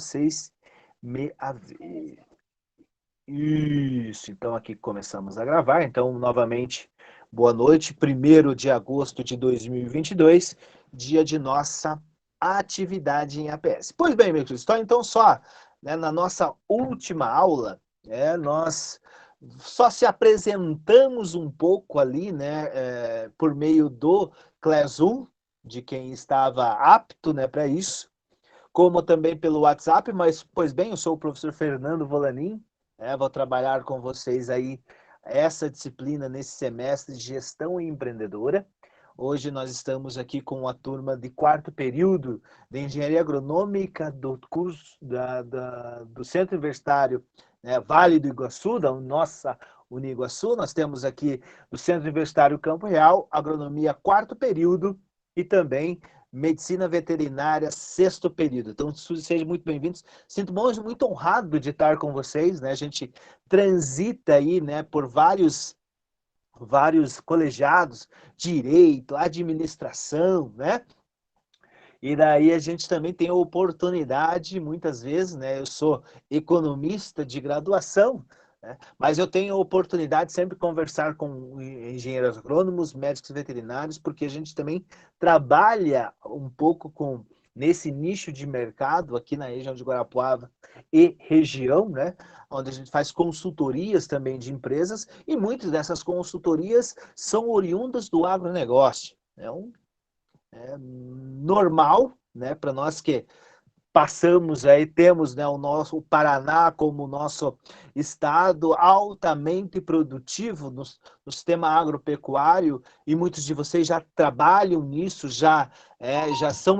vocês me avisem. Isso, então aqui começamos a gravar. Então, novamente, boa noite. 1º de agosto de 2022, dia de nossa atividade em APS. Pois bem, meus queridos, então só na nossa última aula, nós só se apresentamos um pouco ali, por meio do Classroom, de quem estava apto para isso, como também pelo WhatsApp, mas, pois bem, eu sou o professor Fernando Volanin, vou trabalhar com vocês aí essa disciplina nesse semestre de Gestão Empreendedora. Hoje nós estamos aqui com a turma de 4º período de Engenharia Agronômica do curso do Centro Universitário Vale do Iguaçu, da nossa Uniguaçu. Nós temos aqui o Centro Universitário Campo Real, Agronomia 4º período e também Medicina Veterinária, 6º período. Então, sejam muito bem-vindos. Sinto muito honrado de estar com vocês, A gente transita aí, por vários colegiados, direito, administração, E daí a gente também tem a oportunidade, muitas vezes, Eu sou economista de graduação, mas eu tenho a oportunidade de sempre conversar com engenheiros agrônomos, médicos veterinários, porque a gente também trabalha um pouco nesse nicho de mercado aqui na região de Guarapuava e região, onde a gente faz consultorias também de empresas, e muitas dessas consultorias são oriundas do agronegócio. É normal, para nós que passamos aí, temos o Paraná como nosso estado altamente produtivo no sistema agropecuário, e muitos de vocês já trabalham nisso, já são,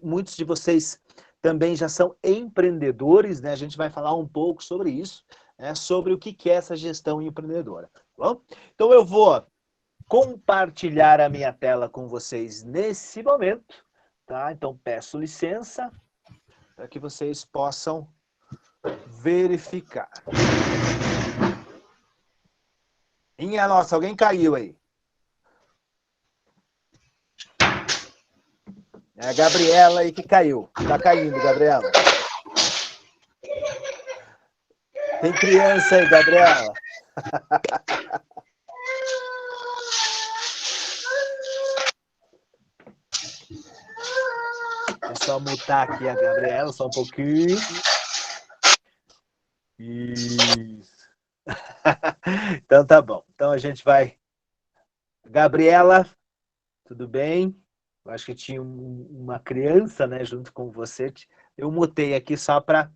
muitos de vocês também já são empreendedores, A gente vai falar um pouco sobre isso, sobre o que é essa gestão empreendedora, tá bom? Então eu vou compartilhar a minha tela com vocês nesse momento, tá? Então peço licença para que vocês possam verificar. Minha nossa, alguém caiu aí. É a Gabriela aí que caiu. Tá caindo, Gabriela. Tem criança aí, Gabriela. Deixa eu só mutar aqui a Gabriela, só um pouquinho. Isso. Então tá bom. Então a gente vai... Gabriela, tudo bem? Eu acho que tinha uma criança, junto com você. Eu mutei aqui só para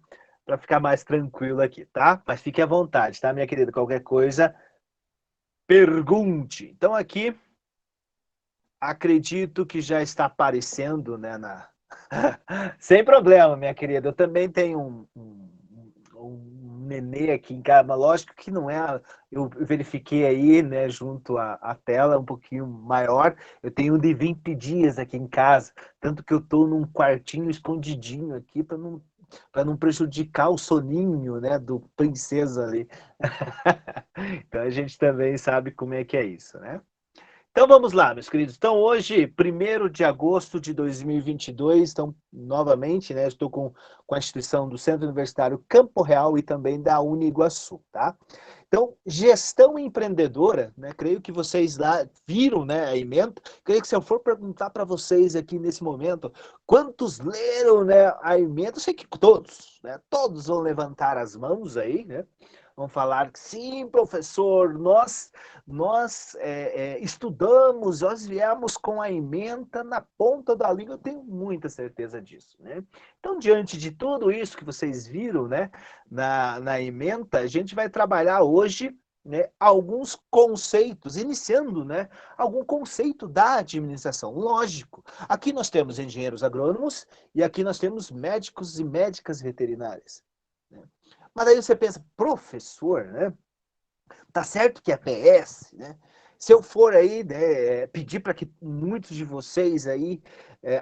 ficar mais tranquilo aqui, tá? Mas fique à vontade, tá, minha querida? Qualquer coisa, pergunte. Então aqui, acredito que já está aparecendo, Sem problema, minha querida. Eu também tenho um nenê aqui em casa, mas lógico que não é... Eu verifiquei aí, junto à tela, um pouquinho maior. Eu tenho um de 20 dias aqui em casa, tanto que eu estou num quartinho escondidinho aqui para não prejudicar o soninho, do princesa ali. Então a gente também sabe como é que é isso, Então vamos lá, meus queridos. Então hoje, 1º de agosto de 2022, então novamente, estou com a instituição do Centro Universitário Campo Real e também da Uniguaçu, tá? Então, gestão empreendedora, creio que vocês lá viram, a ementa. Creio que se eu for perguntar para vocês aqui nesse momento, quantos leram, a ementa, eu sei que todos, todos vão levantar as mãos aí, Vão falar que sim, professor, nós estudamos, nós viemos com a ementa na ponta da língua, eu tenho muita certeza disso, Então, diante de tudo isso que vocês viram, na ementa, a gente vai trabalhar hoje, alguns conceitos, iniciando, algum conceito da administração. Lógico, aqui nós temos engenheiros agrônomos e aqui nós temos médicos e médicas veterinárias, Mas aí você pensa, professor, Tá certo que é PS, Se eu for aí, pedir para que muitos de vocês aí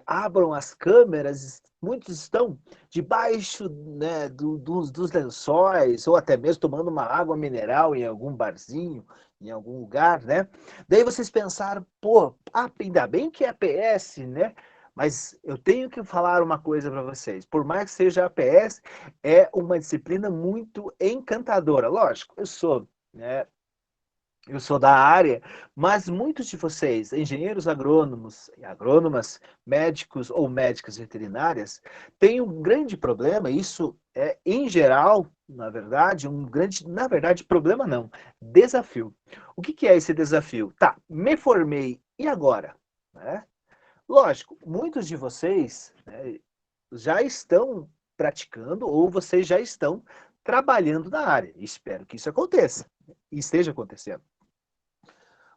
abram as câmeras, muitos estão debaixo, dos lençóis, ou até mesmo tomando uma água mineral em algum barzinho, em algum lugar, Daí vocês pensaram, pô, ainda bem que é PS, Mas eu tenho que falar uma coisa para vocês. Por mais que seja APS, é uma disciplina muito encantadora. Lógico, né, eu sou da área, mas muitos de vocês, engenheiros agrônomos e agrônomas, médicos ou médicas veterinárias, têm um grande problema. Isso é, em geral, na verdade, na verdade, problema não, desafio. O que é esse desafio? Tá, me formei, e agora? Né? Lógico, muitos de vocês, né, já estão praticando ou vocês já estão trabalhando na área. Espero que isso aconteça e esteja acontecendo.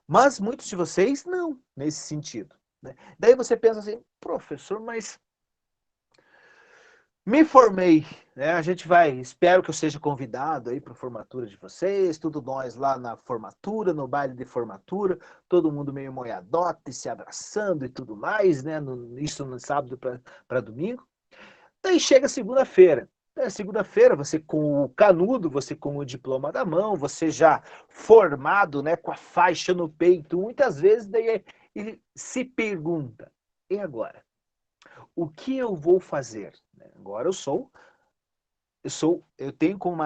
Mas muitos de vocês não, nesse sentido. Né? Daí você pensa assim, professor, mas me formei, né? A gente vai, espero que eu seja convidado aí para a formatura de vocês, tudo nós lá na formatura, no baile de formatura, todo mundo meio moiadote, se abraçando e tudo mais, né? Isso no sábado para domingo. Daí chega segunda-feira. Segunda-feira, você com o canudo, você com o diploma na mão, você já formado, né, com a faixa no peito, muitas vezes daí ele se pergunta: e agora? O que eu vou fazer? Agora eu tenho como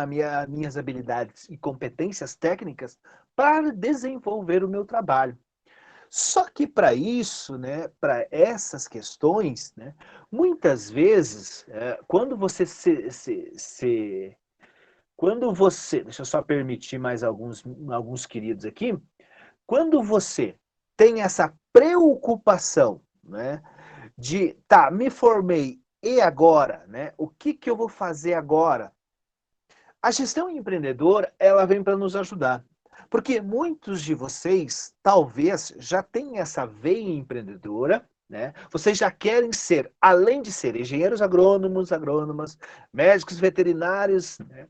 minhas habilidades e competências técnicas para desenvolver o meu trabalho. Só que para isso, né, para essas questões, né, muitas vezes, quando você deixa eu só permitir mais alguns queridos aqui, quando você tem essa preocupação, né, de, tá, me formei, e agora, né, o que eu vou fazer agora? A gestão empreendedora, ela vem para nos ajudar. Porque muitos de vocês, talvez, já têm essa veia empreendedora, né? Vocês já querem ser, além de ser engenheiros agrônomos, agrônomas, médicos veterinários, né?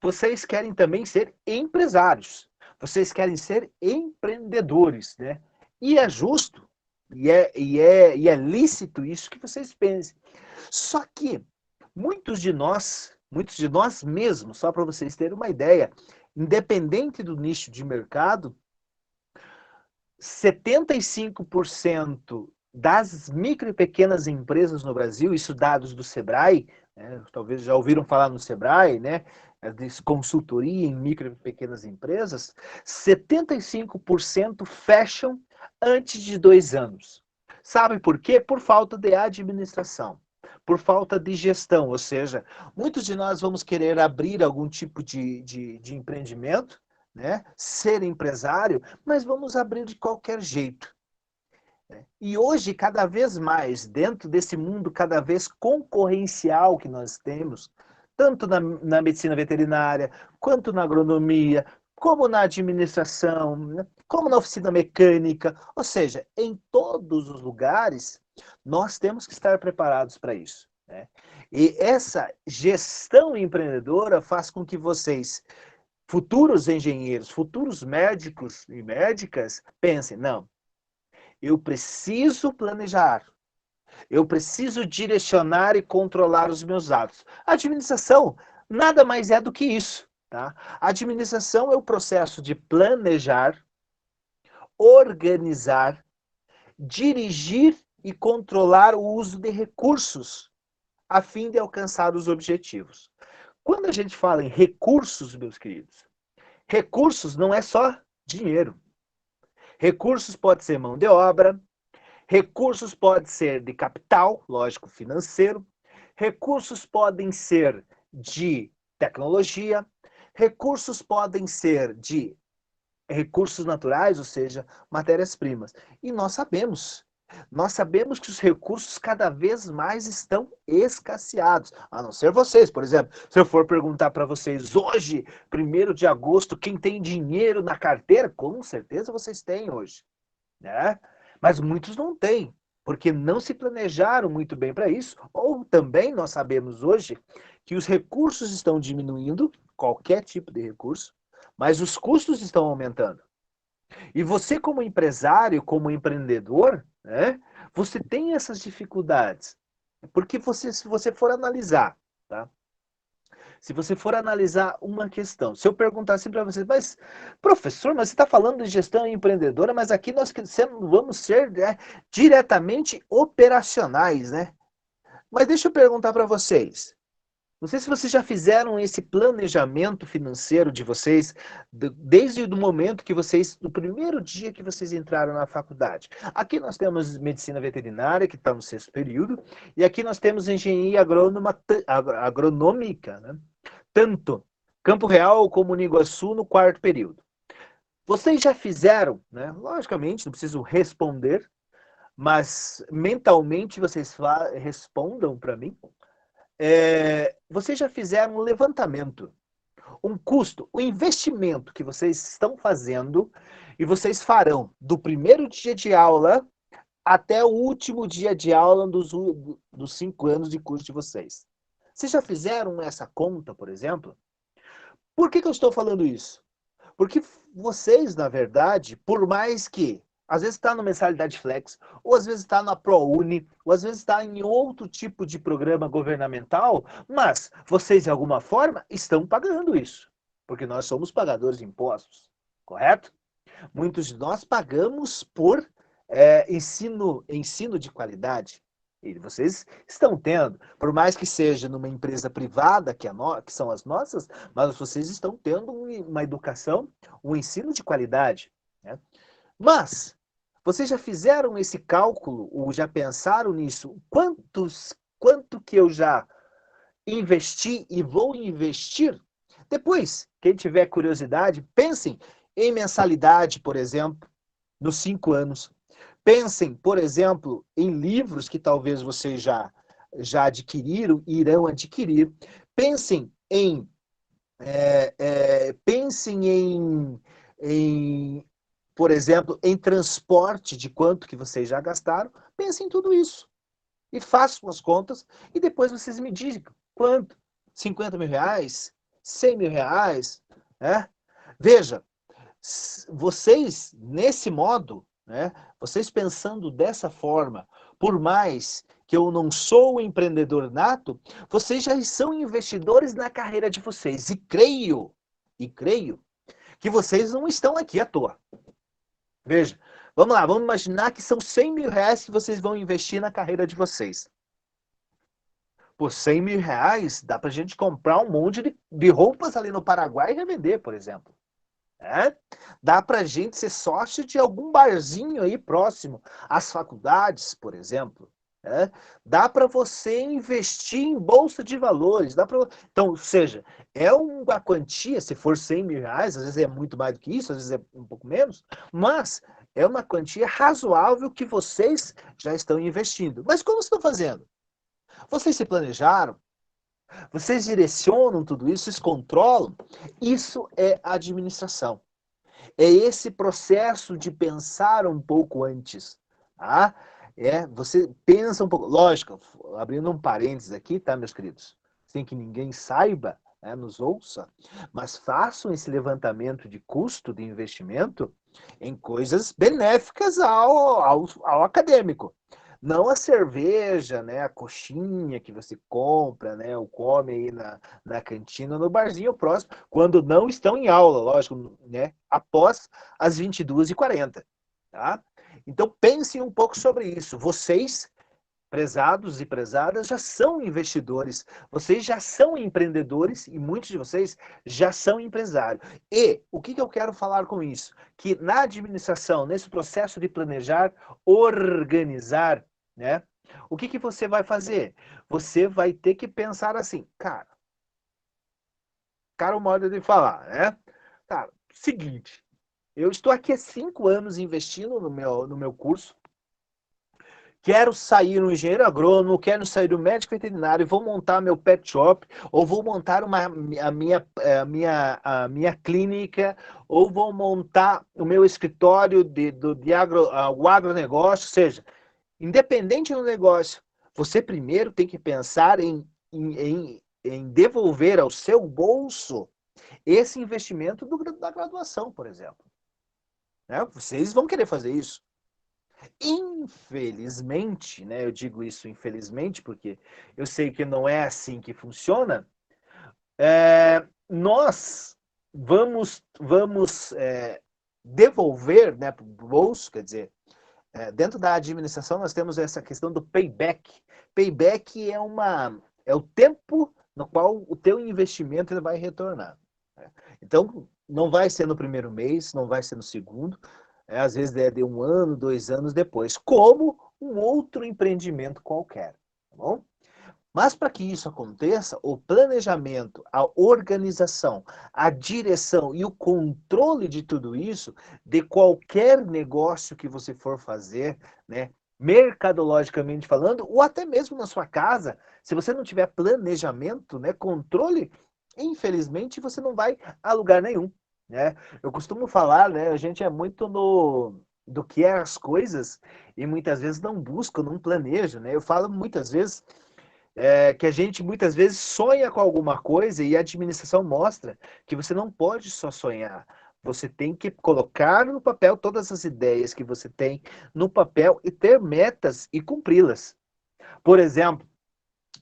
Vocês querem também ser empresários. Vocês querem ser empreendedores, né? E é justo, e é lícito isso que vocês pensem. Só que muitos de nós mesmos, só para vocês terem uma ideia, independente do nicho de mercado, 75% das micro e pequenas empresas no Brasil, isso dados do Sebrae, né, talvez já ouviram falar no Sebrae, né, de consultoria em micro e pequenas empresas, 75% fecham antes de 2 anos. Sabe por quê? Por falta de administração, por falta de gestão, ou seja, muitos de nós vamos querer abrir algum tipo de empreendimento, né? Ser empresário, mas vamos abrir de qualquer jeito. E hoje, cada vez mais, dentro desse mundo cada vez concorrencial que nós temos, tanto na medicina veterinária, quanto na agronomia, como na administração, né? Como na oficina mecânica, ou seja, em todos os lugares, nós temos que estar preparados para isso. Né? E essa gestão empreendedora faz com que vocês, futuros engenheiros, futuros médicos e médicas, pensem, não, eu preciso planejar, eu preciso direcionar e controlar os meus atos. A administração nada mais é do que isso. Tá? A administração é o processo de planejar, organizar, dirigir e controlar o uso de recursos a fim de alcançar os objetivos. Quando a gente fala em recursos, meus queridos, recursos não é só dinheiro. Recursos pode ser mão de obra, recursos pode ser de capital, lógico, financeiro, recursos podem ser de tecnologia, recursos podem ser de recursos naturais, ou seja, matérias-primas. E nós sabemos que os recursos cada vez mais estão escasseados, a não ser vocês, por exemplo. Se eu for perguntar para vocês hoje, 1º de agosto, quem tem dinheiro na carteira, com certeza vocês têm hoje, né? Mas muitos não têm, porque não se planejaram muito bem para isso, ou também nós sabemos hoje que os recursos estão diminuindo, qualquer tipo de recurso, mas os custos estão aumentando. E você, como empresário, como empreendedor, né, você tem essas dificuldades. Porque se você for analisar, tá? Se você for analisar uma questão, se eu perguntar assim para você, mas professor, mas você está falando de gestão empreendedora, mas aqui nós vamos ser, né, diretamente operacionais, né? Mas deixa eu perguntar para vocês. Não sei se vocês já fizeram esse planejamento financeiro de vocês desde o momento que vocês, no primeiro dia que vocês entraram na faculdade. Aqui nós temos medicina veterinária, que está no sexto período, e aqui nós temos engenharia agronômica, né? Tanto Campo Real como Niguaçu no quarto período. Vocês já fizeram, né? Logicamente, não preciso responder, mas mentalmente vocês respondam para mim. Vocês já fizeram um levantamento, um custo, um investimento que vocês estão fazendo e vocês farão do primeiro dia de aula até o último dia de aula dos 5 anos de curso de vocês. Vocês já fizeram essa conta, por exemplo? Por que eu estou falando isso? Porque vocês, na verdade, por mais que às vezes está no Mensalidade Flex, ou às vezes está na ProUni, ou às vezes está em outro tipo de programa governamental, mas vocês, de alguma forma, estão pagando isso. Porque nós somos pagadores de impostos, correto? Muitos de nós pagamos por ensino de qualidade. E vocês estão tendo, por mais que seja numa empresa privada, que são as nossas, mas vocês estão tendo uma educação, um ensino de qualidade. Né? Mas, vocês já fizeram esse cálculo, ou já pensaram nisso? Quanto que eu já investi e vou investir? Depois, quem tiver curiosidade, pensem em mensalidade, por exemplo, nos 5 anos. Pensem, por exemplo, em livros que talvez vocês já adquiriram e irão adquirir. Pensem em pensem por exemplo, em transporte, de quanto que vocês já gastaram. Pensem em tudo isso. E façam as contas e depois vocês me digam quanto. 50 mil reais? 100 mil reais? Né? Veja, vocês, nesse modo, né, vocês pensando dessa forma, por mais que eu não sou um empreendedor nato, vocês já são investidores na carreira de vocês. E creio que vocês não estão aqui à toa. Veja, vamos lá, vamos imaginar que são 100 mil reais que vocês vão investir na carreira de vocês. Por 100 mil reais, dá pra gente comprar um monte de roupas ali no Paraguai e revender, por exemplo. É? Dá pra gente ser sócio de algum barzinho aí próximo às faculdades, por exemplo. É? Dá para você investir em bolsa de valores. Então, ou seja, é uma quantia, se for 100 mil reais, às vezes é muito mais do que isso, às vezes é um pouco menos, mas é uma quantia razoável que vocês já estão investindo. Mas como estão fazendo? Vocês se planejaram? Vocês direcionam tudo isso, vocês controlam? Isso é administração. É esse processo de pensar um pouco antes. Tá? Você pensa um pouco. Lógico, abrindo um parênteses aqui, tá, meus queridos? Sem que ninguém saiba, né, nos ouça, mas façam esse levantamento de custo de investimento em coisas benéficas ao acadêmico. Não a cerveja, né, a coxinha que você compra, né, ou come aí na cantina, no barzinho próximo, quando não estão em aula, lógico, né, após as 22h40. Tá? Então, pensem um pouco sobre isso. Vocês, prezados e prezadas, já são investidores, vocês já são empreendedores e muitos de vocês já são empresários. E o que eu quero falar com isso? Que na administração, nesse processo de planejar, organizar, né? O que você vai fazer? Você vai ter que pensar assim, cara, o modo de falar, né? Cara, seguinte, eu estou aqui há 5 anos investindo no meu curso, quero sair um engenheiro agrônomo, quero sair do médico veterinário, vou montar meu pet shop, ou vou montar a minha clínica, ou vou montar o meu escritório o agronegócio, ou seja, independente do negócio, você primeiro tem que pensar em devolver ao seu bolso esse investimento da graduação, por exemplo. Né? Vocês vão querer fazer isso. Infelizmente, né, eu digo isso infelizmente porque eu sei que não é assim que funciona, Nós vamos devolver, né, para o bolso, quer dizer, dentro da administração nós temos essa questão do payback. Payback é o tempo no qual o teu investimento ele vai retornar. Né? Então, não vai ser no primeiro mês, não vai ser no segundo, às vezes é de 1 ano, 2 anos depois, como um outro empreendimento qualquer. Tá bom? Mas para que isso aconteça, o planejamento, a organização, a direção e o controle de tudo isso, de qualquer negócio que você for fazer, né, mercadologicamente falando, ou até mesmo na sua casa, se você não tiver planejamento, né, controle, infelizmente você não vai a lugar nenhum, né? Eu costumo falar, né, a gente é muito no do que é as coisas e muitas vezes não busca, não planeja, né? Eu falo muitas vezes que a gente muitas vezes sonha com alguma coisa e a administração mostra que você não pode só sonhar. Você tem que colocar no papel todas as ideias que você tem no papel e ter metas e cumpri-las. Por exemplo,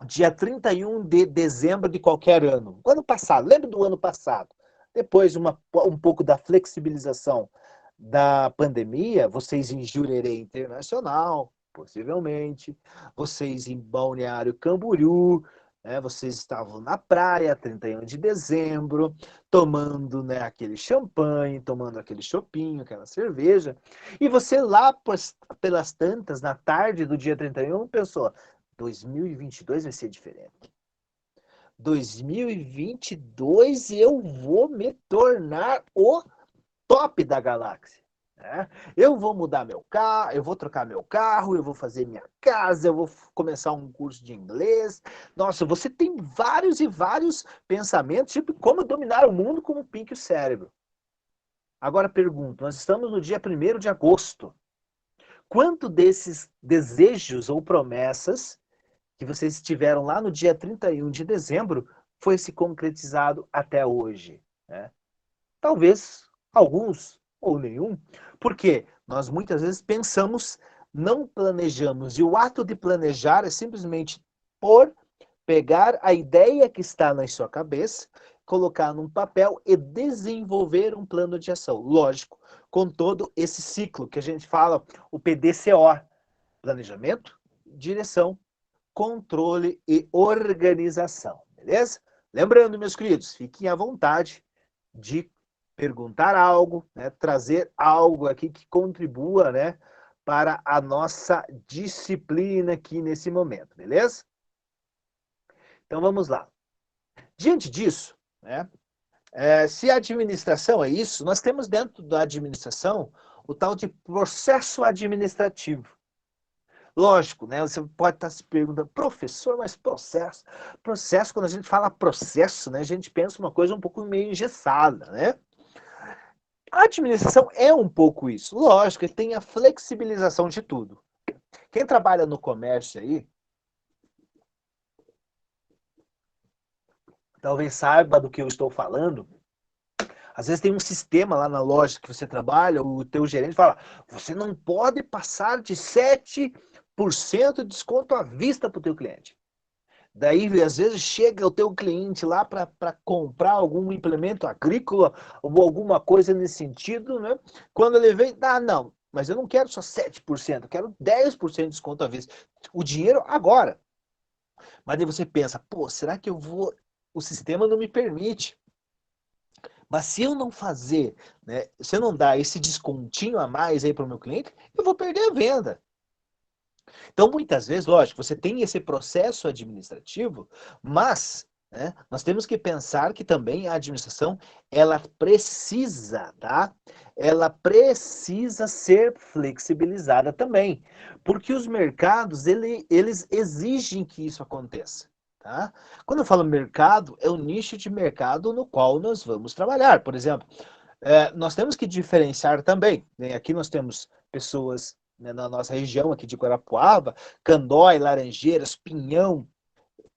dia 31 de dezembro de qualquer ano. O ano passado, lembra do ano passado? Depois um pouco da flexibilização da pandemia, vocês em Jurerê Internacional, possivelmente, vocês em Balneário Camboriú, né, vocês estavam na praia, 31 de dezembro, tomando, né, aquele champanhe, tomando aquele chopinho, aquela cerveja, e você lá pelas tantas, na tarde do dia 31, pensou, 2022 vai ser diferente. 2022 eu vou me tornar o top da galáxia. Né? Eu vou mudar meu carro, eu vou trocar meu carro, eu vou fazer minha casa, eu vou começar um curso de inglês. Nossa, você tem vários e vários pensamentos, tipo como dominar o mundo com um pique cérebro. Agora pergunto, nós estamos no dia 1º de agosto. Quanto desses desejos ou promessas que vocês tiveram lá no dia 31 de dezembro foi se concretizado até hoje? Né? Talvez alguns ou nenhum, porque nós muitas vezes pensamos, não planejamos, e o ato de planejar é simplesmente por pegar a ideia que está na sua cabeça, colocar num papel e desenvolver um plano de ação. Lógico, com todo esse ciclo que a gente fala, o PDCO, planejamento, direção, controle e organização, beleza? Lembrando, meus queridos, fiquem à vontade de perguntar algo, né, trazer algo aqui que contribua, né, para a nossa disciplina aqui nesse momento, beleza? Então vamos lá. Diante disso, né, se a administração é isso, nós temos dentro da administração o tal de processo administrativo. Lógico, né? Você pode estar se perguntando, professor, mas processo? Processo, quando a gente fala processo, né? A gente pensa uma coisa um pouco meio engessada, né? A administração é um pouco isso. Lógico, ele tem a flexibilização de tudo. Quem trabalha no comércio aí, talvez saiba do que eu estou falando. Às vezes tem um sistema lá na loja que você trabalha, o teu gerente fala, você não pode passar de 7% de desconto à vista para o teu cliente. Daí, às vezes, chega o teu cliente lá para comprar algum implemento agrícola ou alguma coisa nesse sentido, né? Quando ele vem, não, mas eu não quero só 7%, eu quero 10% de desconto à vista. O dinheiro agora. Mas daí você pensa, pô, será que eu vou... O sistema não me permite. Mas se eu não fazer, né, se eu não dar esse descontinho a mais aí para o meu cliente, eu vou perder a venda. Então, muitas vezes, lógico, você tem esse processo administrativo, mas, né, nós temos que pensar que também a administração, ela precisa, tá? Ela precisa ser flexibilizada também, porque os mercados, eles exigem que isso aconteça. Tá? Quando eu falo mercado, é o nicho de mercado no qual nós vamos trabalhar. Por exemplo, nós temos que diferenciar também. Né? Aqui nós temos pessoas, né, na nossa região aqui de Guarapuava, Candói, Laranjeiras, Pinhão,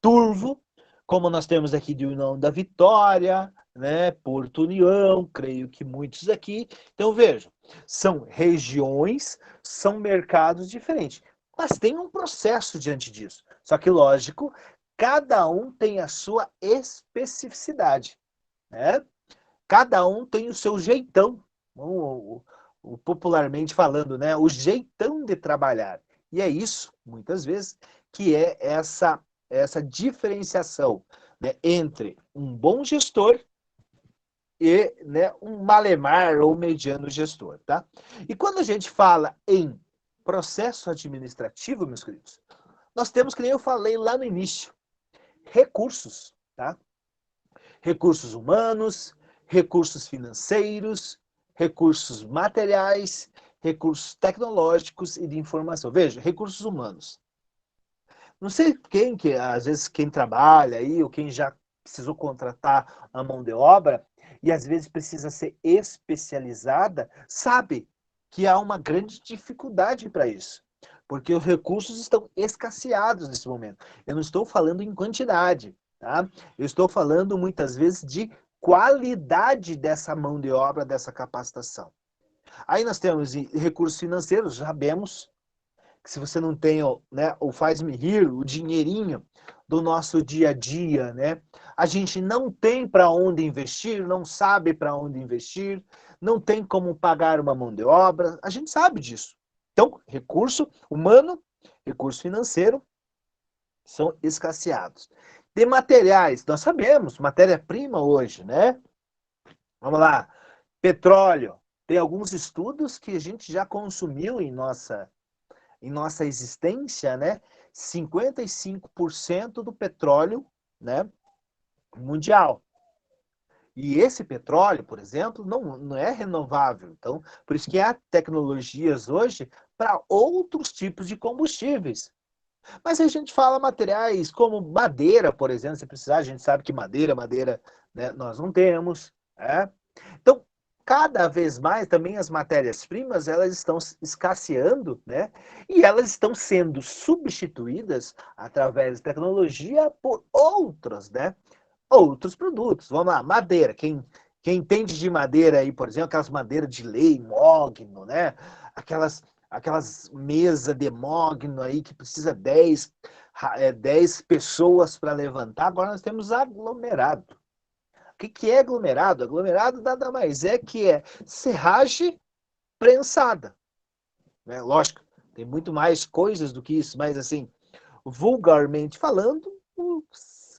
Turvo, como nós temos aqui de União da Vitória, né, Porto União, creio que muitos aqui. Então vejam, são regiões, são mercados diferentes, mas tem um processo diante disso. Só que lógico, cada um tem a sua especificidade, né? Cada um tem o seu jeitão, popularmente falando, né? O jeitão de trabalhar. E é isso, muitas vezes, que é essa diferenciação, né, entre um bom gestor e, né, um malemar ou mediano gestor, tá? E quando a gente fala em processo administrativo, meus queridos, nós temos, que nem eu falei lá no início, recursos, tá? Recursos humanos, recursos financeiros, recursos materiais, recursos tecnológicos e de informação. Veja, recursos humanos. Não sei quem que, às vezes, quem trabalha aí, ou quem já precisou contratar a mão de obra, e às vezes precisa ser especializada, sabe que há uma grande dificuldade para isso. Porque os recursos estão escasseados nesse momento. Eu não estou falando em quantidade, tá? Eu estou falando muitas vezes de qualidade dessa mão de obra, dessa capacitação. Aí nós temos recursos financeiros, sabemos que se você não tem, né, o faz-me rir, o dinheirinho do nosso dia a dia, né? A gente não tem para onde investir, não sabe para onde investir, não tem como pagar uma mão de obra, a gente sabe disso. Então, recurso humano, recurso financeiro são escasseados. De materiais, nós sabemos, matéria-prima hoje, né? Vamos lá, petróleo. Tem alguns estudos que a gente já consumiu em nossa existência, né, 55% do petróleo, né, mundial. E esse petróleo, por exemplo, não é renovável. Então, por isso que há tecnologias hoje para outros tipos de combustíveis. Mas a gente fala materiais como madeira, por exemplo, se precisar, a gente sabe que madeira, né, nós não temos. Né? Então, cada vez mais também as matérias-primas elas estão escasseando, né? E elas estão sendo substituídas através de tecnologia por outras, né? Outros produtos. Vamos lá, madeira. Quem entende de madeira aí, por exemplo, aquelas madeiras de lei, mogno, né? Aquelas mesas de mogno aí que precisa 10 pessoas para levantar. Agora nós temos aglomerado. O que é aglomerado? Aglomerado nada mais é que é serragem prensada. Né? Lógico, tem muito mais coisas do que isso, mas assim, vulgarmente falando,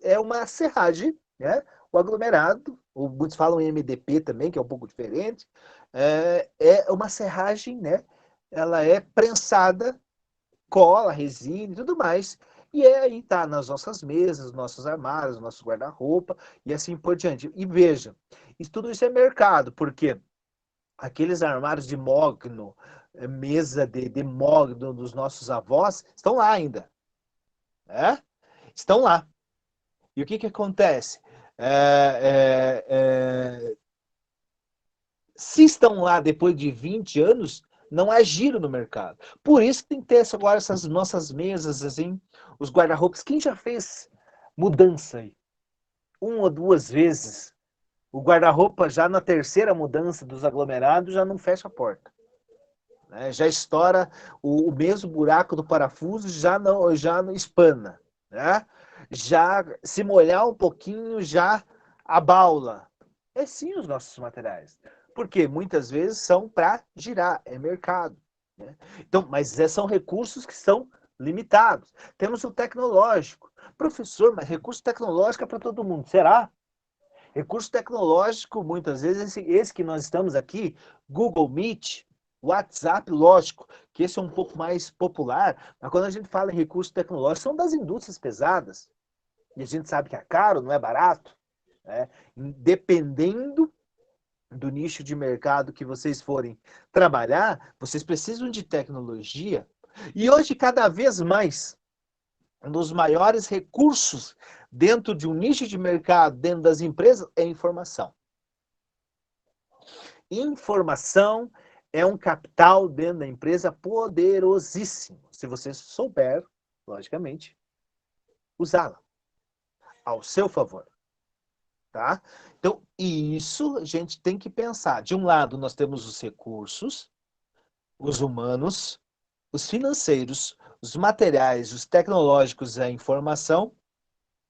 é uma serragem, né? O aglomerado, ou muitos falam em MDP também, que é um pouco diferente, é uma serragem, né? Ela é prensada, cola, resina e tudo mais. E aí tá nas nossas mesas, nossos armários, nosso guarda-roupa e assim por diante. E veja, tudo isso é mercado, porque aqueles armários de mogno, mesa de mogno dos nossos avós, estão lá ainda. Né? Estão lá. E o que, que acontece? Se estão lá depois de 20 anos, não há giro no mercado. Por isso que tem que ter agora essas nossas mesas, assim, os guarda-roupas. Quem já fez mudança aí? Uma ou duas vezes. O guarda-roupa já na terceira mudança dos aglomerados já não fecha a porta. Né? Já estoura o mesmo buraco do parafuso, já não espana. Né? Já se molhar um pouquinho, já abaula. É sim os nossos materiais. Porque muitas vezes são para girar, é mercado. Né? Então, mas são recursos que são limitados. Temos o tecnológico. Professor, mas recurso tecnológico é para todo mundo. Será? Recurso tecnológico, muitas vezes, esse que nós estamos aqui, Google Meet, WhatsApp, lógico, que esse é um pouco mais popular, mas quando a gente fala em recurso tecnológico, são das indústrias pesadas. E a gente sabe que é caro, não é barato. Né? Dependendo do nicho de mercado que vocês forem trabalhar, vocês precisam de tecnologia. E hoje, cada vez mais, um dos maiores recursos dentro de um nicho de mercado, dentro das empresas, é informação. Informação é um capital dentro da empresa poderosíssimo, se você souber, logicamente, usá-la ao seu favor. Tá? Então, isso a gente tem que pensar. De um lado, nós temos os recursos, os humanos, os financeiros, os materiais, os tecnológicos, a informação.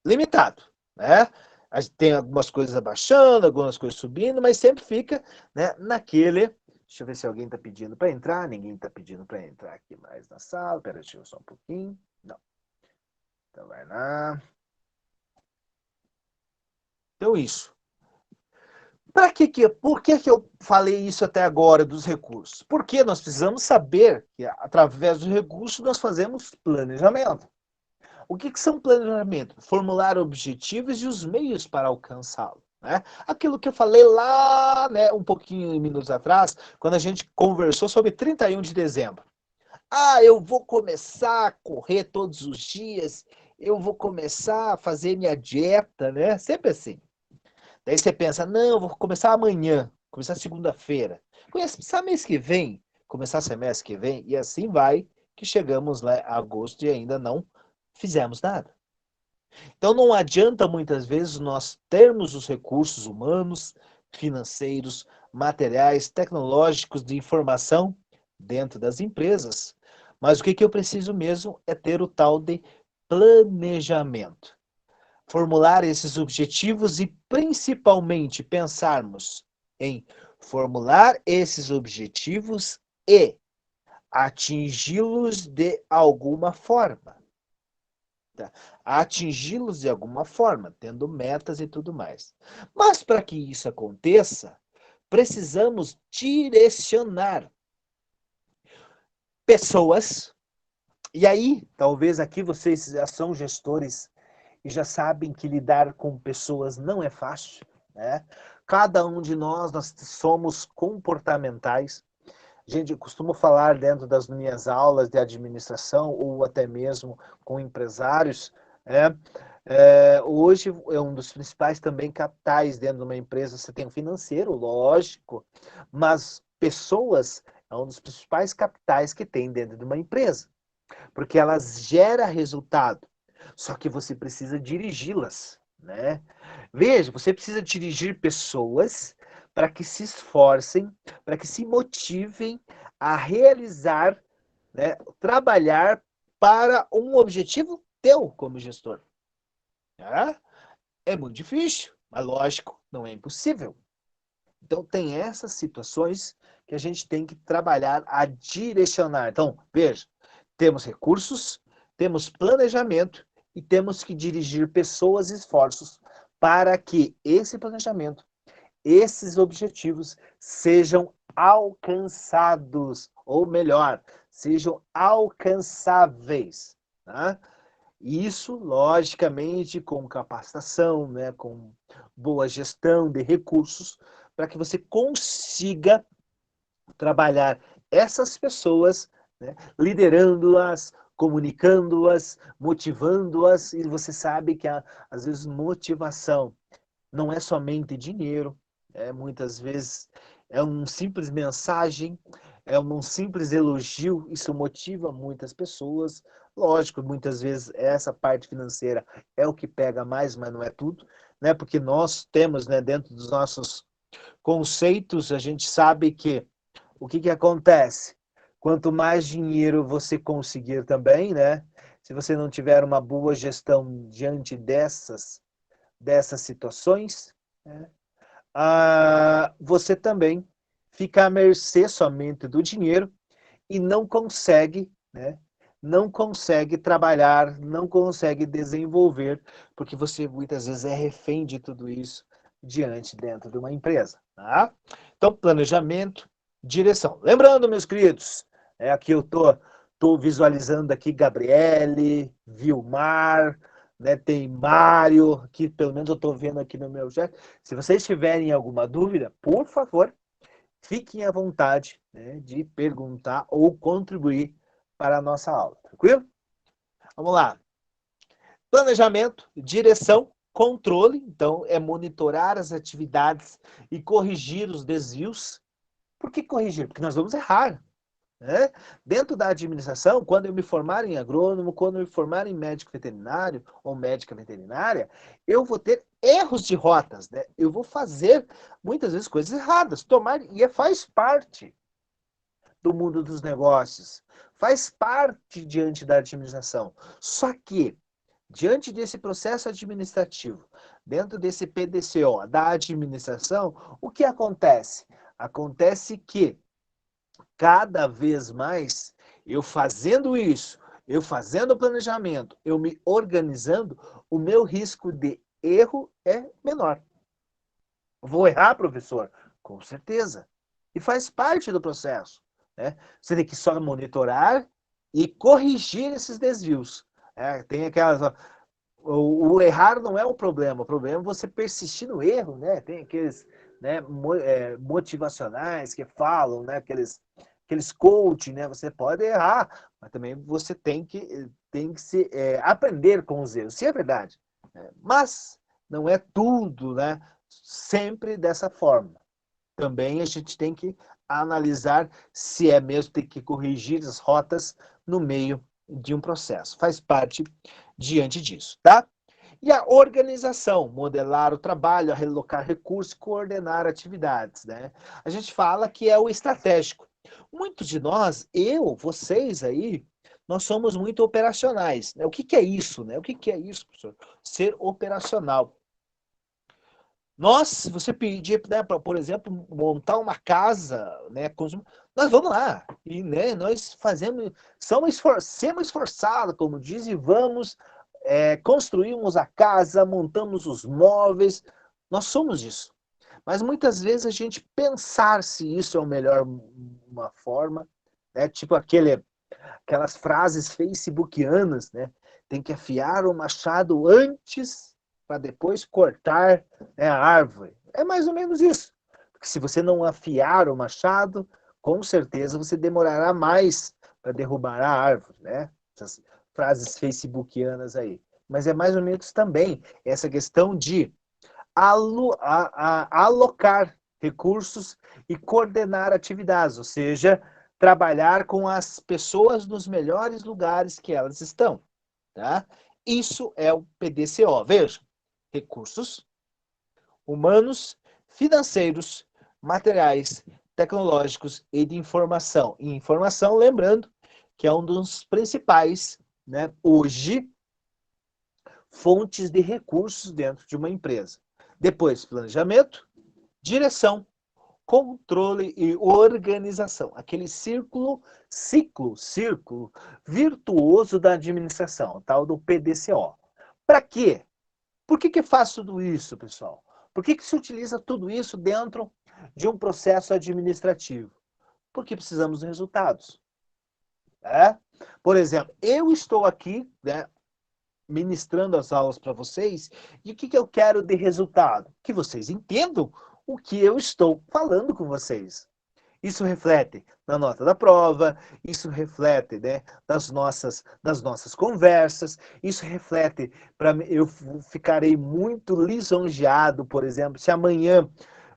limitado, né? A gente tem algumas coisas abaixando, algumas coisas subindo, mas sempre fica, né, naquele... Deixa eu ver se alguém está pedindo para entrar. Ninguém está pedindo para entrar aqui mais na sala. Espera, deixa eu só um pouquinho. Não. Então vai lá. Então isso. Por que eu falei isso até agora dos recursos? Porque nós precisamos saber que através dos recursos nós fazemos planejamento. O que são planejamento? Formular objetivos e os meios para alcançá-lo. Né? Aquilo que eu falei lá, né, um pouquinho de minutos atrás, quando a gente conversou sobre 31 de dezembro. Eu vou começar a correr todos os dias, eu vou começar a fazer minha dieta, né? Sempre assim. Daí você pensa, não, eu vou começar amanhã, começar segunda-feira, começar mês que vem, começar semestre que vem, e assim vai, que chegamos lá a agosto e ainda não fizemos nada. Então não adianta muitas vezes nós termos os recursos humanos, financeiros, materiais, tecnológicos de informação dentro das empresas, mas o que eu preciso mesmo é ter o tal de planejamento. Formular esses objetivos e principalmente pensarmos em formular esses objetivos e atingi-los de alguma forma. Atingi-los de alguma forma, tendo metas e tudo mais. Mas para que isso aconteça, precisamos direcionar pessoas. E aí, talvez aqui vocês já são gestores e já sabem que lidar com pessoas não é fácil, né? Cada um de nós somos comportamentais. Gente, eu costumo falar dentro das minhas aulas de administração ou até mesmo com empresários, né? Hoje é um dos principais também capitais dentro de uma empresa. Você tem o financeiro, lógico, mas pessoas é um dos principais capitais que tem dentro de uma empresa, porque elas geram resultado. Só que você precisa dirigi-las, né? Veja, você precisa dirigir pessoas para que se esforcem, para que se motivem a realizar, né, trabalhar para um objetivo teu como gestor. Né? É muito difícil, mas lógico, não é impossível. Então tem essas situações que a gente tem que trabalhar a direcionar. Então, veja, temos recursos, temos planejamento e temos que dirigir pessoas e esforços para que esse planejamento, esses objetivos sejam alcançados, ou melhor, sejam alcançáveis. Tá? Isso, logicamente, com capacitação, né, com boa gestão de recursos, para que você consiga trabalhar essas pessoas, né, liderando-as, comunicando-as, motivando-as, e você sabe que às vezes motivação não é somente dinheiro, muitas vezes é uma simples mensagem, é um simples elogio, isso motiva muitas pessoas. Lógico, muitas vezes essa parte financeira é o que pega mais, mas não é tudo, né? Porque nós temos, né, dentro dos nossos conceitos, a gente sabe que o que acontece? Quanto mais dinheiro você conseguir também, né? Se você não tiver uma boa gestão diante dessas situações, né, você também fica à mercê somente do dinheiro e não consegue, né? Não consegue trabalhar, não consegue desenvolver, porque você muitas vezes é refém de tudo isso dentro de uma empresa. Tá? Então, planejamento, direção. Lembrando, meus queridos, aqui eu tô visualizando aqui Gabriele, Vilmar, né, tem Mário, que pelo menos eu estou vendo aqui no meu chat. Se vocês tiverem alguma dúvida, por favor, fiquem à vontade, né, de perguntar ou contribuir para a nossa aula, tranquilo? Vamos lá. Planejamento, direção, controle. Então, é monitorar as atividades e corrigir os desvios. Por que corrigir? Porque nós vamos errar. Né? Dentro da administração, quando eu me formar em agrônomo, quando eu me formar em médico veterinário ou médica veterinária, eu vou ter erros de rotas, né? Eu vou fazer muitas vezes coisas erradas, faz parte do mundo dos negócios, faz parte diante da administração. Só que diante desse processo administrativo, dentro desse PDCO da administração, o que acontece? Acontece que cada vez mais eu fazendo isso, eu fazendo o planejamento, eu me organizando, o meu risco de erro é menor. Vou errar, professor? Com certeza. E faz parte do processo, né? Você tem que só monitorar e corrigir esses desvios. Tem aquelas. O errar não é o problema é você persistir no erro, né? Tem aqueles, né, motivacionais que falam, né? Aqueles coaching, né? Você pode errar, mas também você tem que aprender com os erros, se é verdade. Né? Mas não é tudo, né? Sempre dessa forma. Também a gente tem que analisar se é mesmo ter que corrigir as rotas no meio de um processo. Faz parte diante disso, tá? E a organização, modelar o trabalho, relocar recursos, coordenar atividades, né? A gente fala que é o estratégico. Muitos de nós, eu, vocês aí, nós somos muito operacionais. Né? O que que é isso, né? O que que é isso, professor? Ser operacional. Nós, se você pedir, né, para, por exemplo, montar uma casa, né, nós vamos lá e, né, nós fazemos, semos esforçados, como diz, e vamos, construímos a casa, montamos os móveis, nós somos isso. Mas muitas vezes a gente pensar se isso é o melhor uma forma, né, tipo aquelas frases facebookianas, né, tem que afiar o machado antes para depois cortar, né, a árvore. É mais ou menos isso. Porque se você não afiar o machado, com certeza você demorará mais para derrubar a árvore, né? Essas frases facebookianas aí. Mas é mais ou menos também essa questão de alocar recursos e coordenar atividades, ou seja, trabalhar com as pessoas nos melhores lugares que elas estão. Tá? Isso é o PDCO. Veja, recursos humanos, financeiros, materiais, tecnológicos e de informação. E informação, lembrando, que é um dos principais, né, hoje, fontes de recursos dentro de uma empresa. Depois, planejamento, direção, controle e organização. Aquele círculo virtuoso da administração, tal do PDCO. Para quê? Por que faz tudo isso, pessoal? Por que se utiliza tudo isso dentro de um processo administrativo? Porque precisamos de resultados. Né? Por exemplo, eu estou aqui, né, ministrando as aulas para vocês, e o que eu quero de resultado? Que vocês entendam o que eu estou falando com vocês. Isso reflete na nota da prova, isso reflete, né, das nossas conversas, isso reflete para eu ficarei muito lisonjeado, por exemplo, se amanhã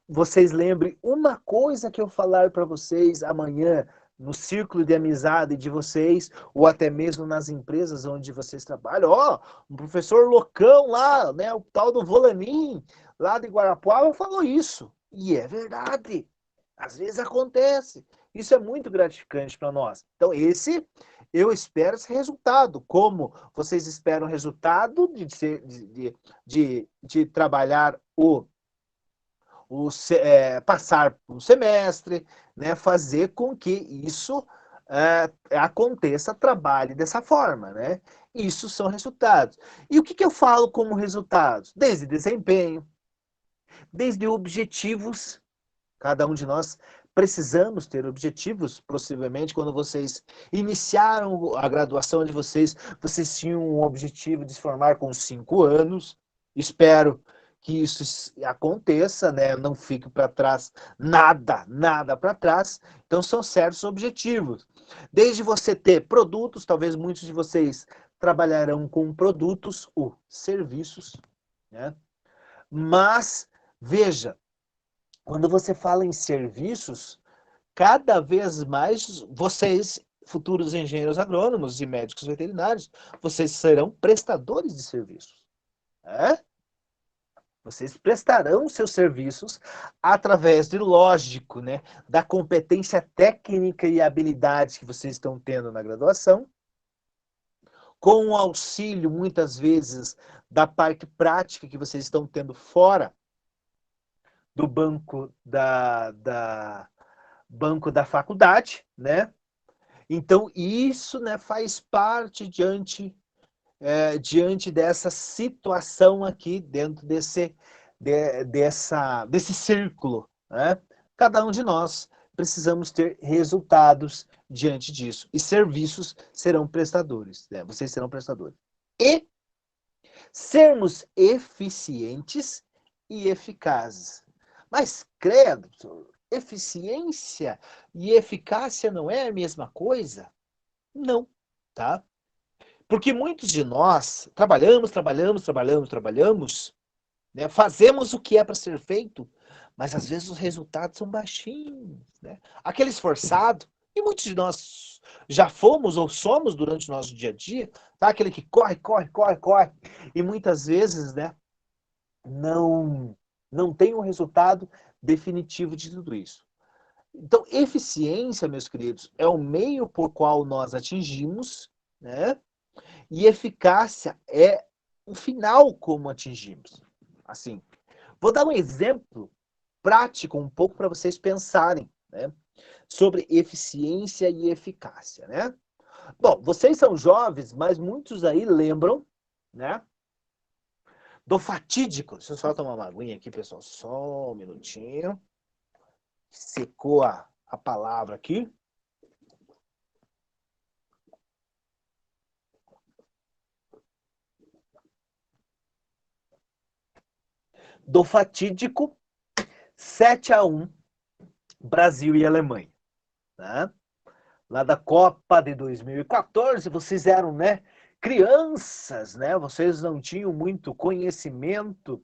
vocês lembrem uma coisa que eu falar para vocês amanhã no círculo de amizade de vocês, ou até mesmo nas empresas onde vocês trabalham. Ó, um professor loucão lá, né, o tal do Volanin, lá de Guarapuava, falou isso. E é verdade. Às vezes acontece. Isso é muito gratificante para nós. Então, eu espero esse resultado. Como vocês esperam o resultado de trabalhar passar um semestre, né, fazer com que isso aconteça, trabalhe dessa forma, né? Isso são resultados. E o que eu falo como resultados? Desde desempenho, desde objetivos. Cada um de nós precisamos ter objetivos. Possivelmente, quando vocês iniciaram a graduação de vocês, vocês tinham um objetivo de se formar com 5 anos. Espero que isso aconteça, né? Não fique para trás nada para trás. Então, são certos objetivos. Desde você ter produtos, talvez muitos de vocês trabalharão com produtos ou serviços, né? Mas, veja, quando você fala em serviços, cada vez mais vocês, futuros engenheiros agrônomos e médicos veterinários, vocês serão prestadores de serviços. Né? Vocês prestarão seus serviços através de, lógico, né, da competência técnica e habilidade que vocês estão tendo na graduação, com o auxílio, muitas vezes, da parte prática que vocês estão tendo fora do banco da faculdade, né? Então, isso, né, faz parte diante dessa situação aqui, dentro desse círculo, né? Cada um de nós precisamos ter resultados diante disso. E serviços serão prestadores, né? Vocês serão prestadores. E sermos eficientes e eficazes. Mas, credo, eficiência e eficácia não é a mesma coisa? Não, tá? Porque muitos de nós trabalhamos, né? Fazemos o que é para ser feito, mas às vezes os resultados são baixinhos, né? Aquele esforçado, e muitos de nós já fomos ou somos durante o nosso dia a dia, tá? Aquele que corre, e muitas vezes, né, não tem um resultado definitivo de tudo isso. Então, eficiência, meus queridos, é o meio por qual nós atingimos, né? E eficácia é o final como atingimos. Assim, vou dar um exemplo prático um pouco para vocês pensarem, né, sobre eficiência e eficácia, né? Bom, vocês são jovens, mas muitos aí lembram, né, do fatídico. Deixa eu só tomar uma aguinha aqui, pessoal. Só um minutinho. Secou a palavra aqui. Do fatídico 7-1 Brasil e Alemanha, né? Lá da Copa de 2014, vocês eram, né, crianças, né? Vocês não tinham muito conhecimento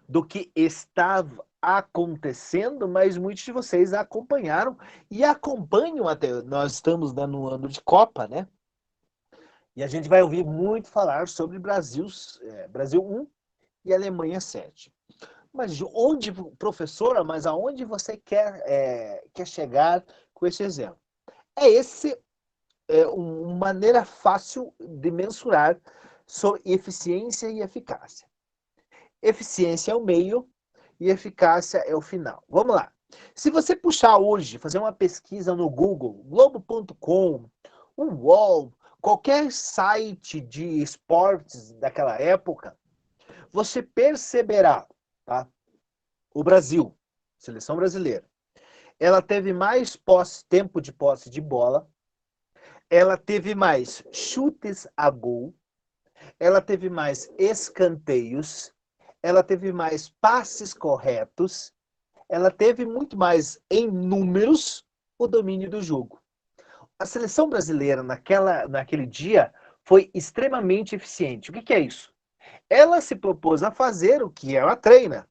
do que estava acontecendo, mas muitos de vocês acompanharam e acompanham até. Nós estamos no ano de Copa, né? E a gente vai ouvir muito falar sobre Brasil 1 e Alemanha 7. Mas onde, professora, mas aonde você quer chegar com esse exemplo? Uma maneira fácil de mensurar sobre eficiência e eficácia. Eficiência é o meio e eficácia é o final. Vamos lá. Se você puxar hoje, fazer uma pesquisa no Google, Globo.com, o UOL, qualquer site de esportes daquela época, você perceberá, tá? O Brasil, seleção brasileira, ela teve mais tempo de posse de bola, ela teve mais chutes a gol, ela teve mais escanteios, ela teve mais passes corretos, ela teve muito mais em números o domínio do jogo. A seleção brasileira naquele dia foi extremamente eficiente. O que é isso? Ela se propôs a fazer o que ela treina: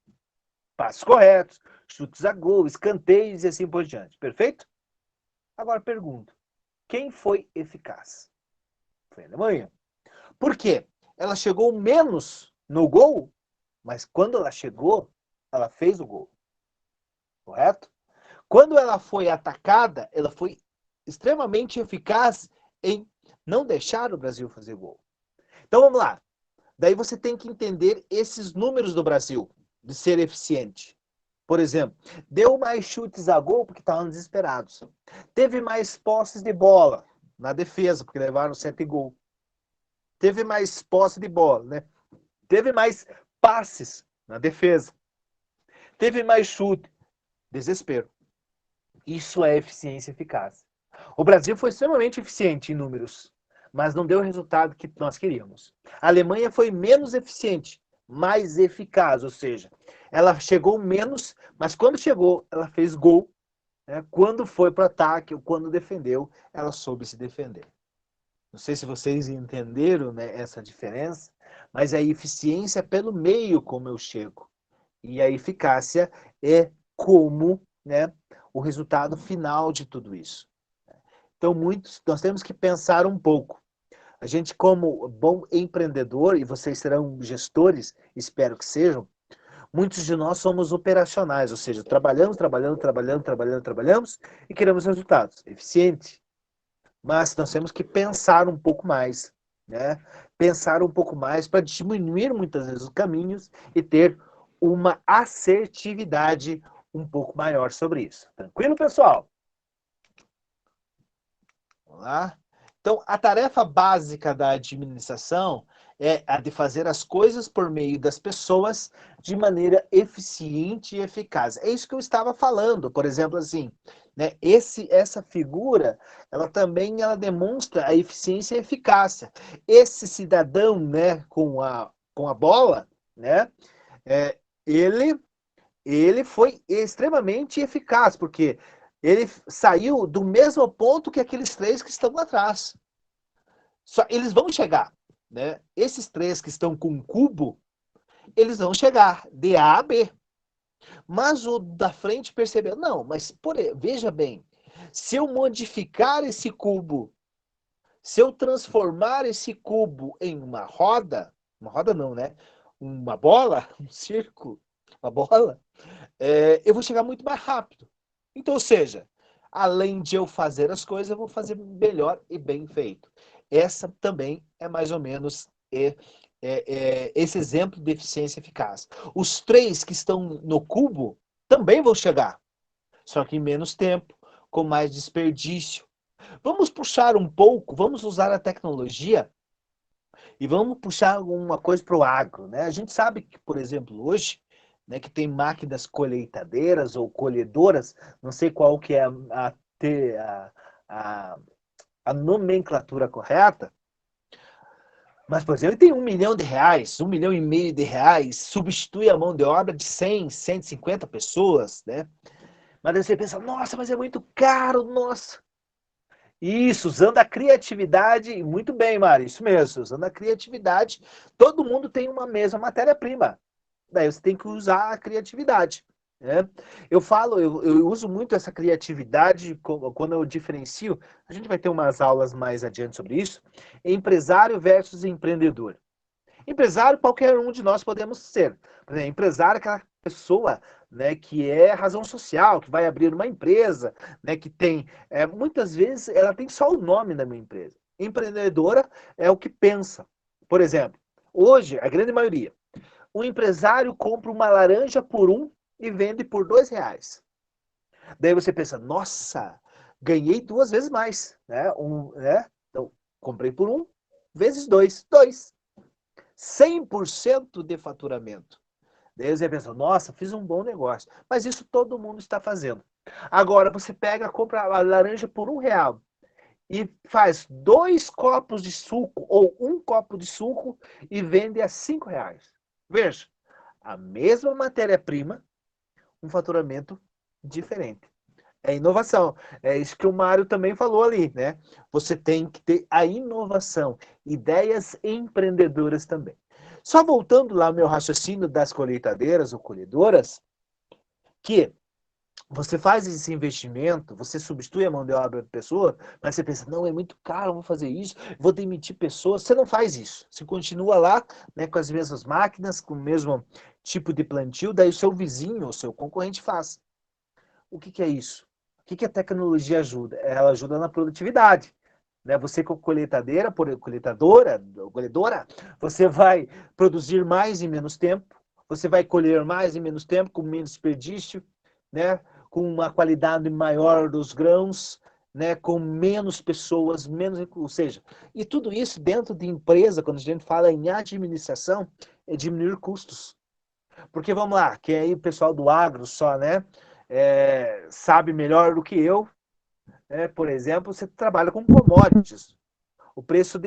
passes corretos, chutes a gol, escanteios e assim por diante. Perfeito? Agora pergunto: quem foi eficaz? Foi a Alemanha. Por quê? Ela chegou menos no gol, mas quando ela chegou, ela fez o gol. Correto? Quando ela foi atacada, ela foi extremamente eficaz em não deixar o Brasil fazer gol. Então vamos lá. Daí você tem que entender esses números do Brasil, de ser eficiente. Por exemplo, deu mais chutes a gol porque estavam desesperados. Teve mais posses de bola na defesa, porque levaram 7 gols. Teve mais posse de bola, né? Teve mais passes na defesa. Teve mais chute. Desespero. Isso é eficiência eficaz. O Brasil foi extremamente eficiente em números, mas não deu o resultado que nós queríamos. A Alemanha foi menos eficiente, mais eficaz, ou seja, ela chegou menos, mas quando chegou, ela fez gol. Né? Quando foi para o ataque, ou quando defendeu, ela soube se defender. Não sei se vocês entenderam, né, essa diferença, mas a eficiência é pelo meio como eu chego. E a eficácia é como, né, o resultado final de tudo isso. Então, nós temos que pensar um pouco. A gente, como bom empreendedor, e vocês serão gestores, espero que sejam, muitos de nós somos operacionais, ou seja, trabalhamos e queremos resultados. Eficiente. Mas nós temos que pensar um pouco mais. né? Pensar um pouco mais para diminuir muitas vezes os caminhos e ter uma assertividade um pouco maior sobre isso. Tranquilo, pessoal? Vamos lá? Então, a tarefa básica da administração é a de fazer as coisas por meio das pessoas de maneira eficiente e eficaz. É isso que eu estava falando. Por exemplo, assim, né, essa figura, ela demonstra a eficiência e a eficácia. Esse cidadão, né, com a bola, né, é, ele ele foi extremamente eficaz, porque ele saiu do mesmo ponto que aqueles três que estão atrás. Só, eles vão chegar, né? Esses três que estão com um cubo, eles vão chegar de A a B. Mas o da frente percebeu, não, mas veja bem, se eu modificar esse cubo, se eu transformar esse cubo em uma roda não, né? Uma bola, um círculo, uma bola, eu vou chegar muito mais rápido. Então, ou seja, além de eu fazer as coisas, eu vou fazer melhor e bem feito. Essa também é mais ou menos esse exemplo de eficiência eficaz. Os três que estão no cubo também vão chegar, só que em menos tempo, com mais desperdício. Vamos puxar um pouco, vamos usar a tecnologia e vamos puxar alguma coisa para o agro, né? A gente sabe que, por exemplo, hoje, né, que tem máquinas colheitadeiras ou colhedoras, não sei qual que é a, a nomenclatura correta, mas, por exemplo, ele tem R$ 1 milhão, 1,5 milhão substitui a mão de obra de 100, 150 pessoas, né? Mas aí você pensa, nossa, mas é muito caro, nossa. Isso, usando a criatividade, muito bem, Mari, isso mesmo, usando a criatividade, todo mundo tem uma mesma matéria-prima. Daí você tem que usar a criatividade. Né? Eu uso muito essa criatividade quando eu diferencio, a gente vai ter umas aulas mais adiante sobre isso, empresário versus empreendedor. Empresário, qualquer um de nós podemos ser. Por exemplo, empresário é aquela pessoa, né, que é razão social, que vai abrir uma empresa, né, que tem, muitas vezes, ela tem só o nome da minha empresa. Empreendedora é o que pensa. Por exemplo, hoje, a grande maioria, um empresário compra uma laranja por um e vende por R$ 2. Daí você pensa, nossa, ganhei 2 vezes mais, né? Então, comprei por um, vezes dois, 100% de faturamento. Daí você pensa, nossa, fiz um bom negócio. Mas isso todo mundo está fazendo. Agora você pega, compra a laranja por R$ 1 e faz 2 copos de suco ou um copo de suco e vende a R$ 5. Veja, a mesma matéria-prima, um faturamento diferente. É inovação. É isso que o Mário também falou ali, né? Você tem que ter a inovação, ideias empreendedoras também. Só voltando lá ao meu raciocínio das colheitadeiras ou colhedoras, que você faz esse investimento, você substitui a mão de obra da pessoa, mas você pensa, não, é muito caro, vou fazer isso, vou demitir pessoas. Você não faz isso. Você continua lá, né, com as mesmas máquinas, com o mesmo tipo de plantio, daí o seu vizinho, o seu concorrente faz. O que, que é isso? O que, que a tecnologia ajuda? Ela ajuda na produtividade. Né? Você com colhedora, você vai produzir mais em menos tempo, você vai colher mais em menos tempo, com menos desperdício, né? Com uma qualidade maior dos grãos, né? Com menos pessoas, ou seja, e tudo isso dentro de empresa, quando a gente fala em administração, é diminuir custos. Porque vamos lá, que aí o pessoal do agro só, né? Sabe melhor do que eu, por exemplo, você trabalha com commodities, o preço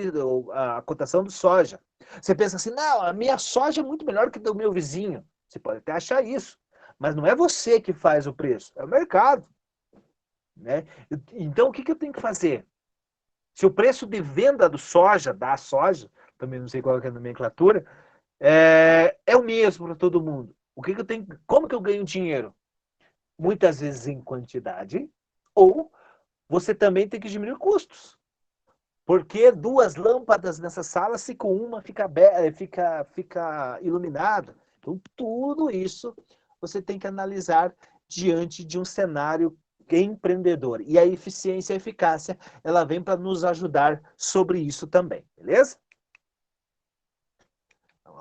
a cotação do soja. Você pensa assim, não, a minha soja é muito melhor que do meu vizinho. Você pode até achar isso, mas não é você que faz o preço, é o mercado. Né? Então, o que eu tenho que fazer? Se o preço de venda da soja, também não sei qual é a nomenclatura, é o mesmo para todo mundo. Como que eu ganho dinheiro? Muitas vezes em quantidade, ou você também tem que diminuir custos. Porque 2 lâmpadas nessa sala, se com uma fica iluminado. Então, tudo isso você tem que analisar diante de um cenário empreendedor. E a eficiência e a eficácia, ela vem para nos ajudar sobre isso também, beleza?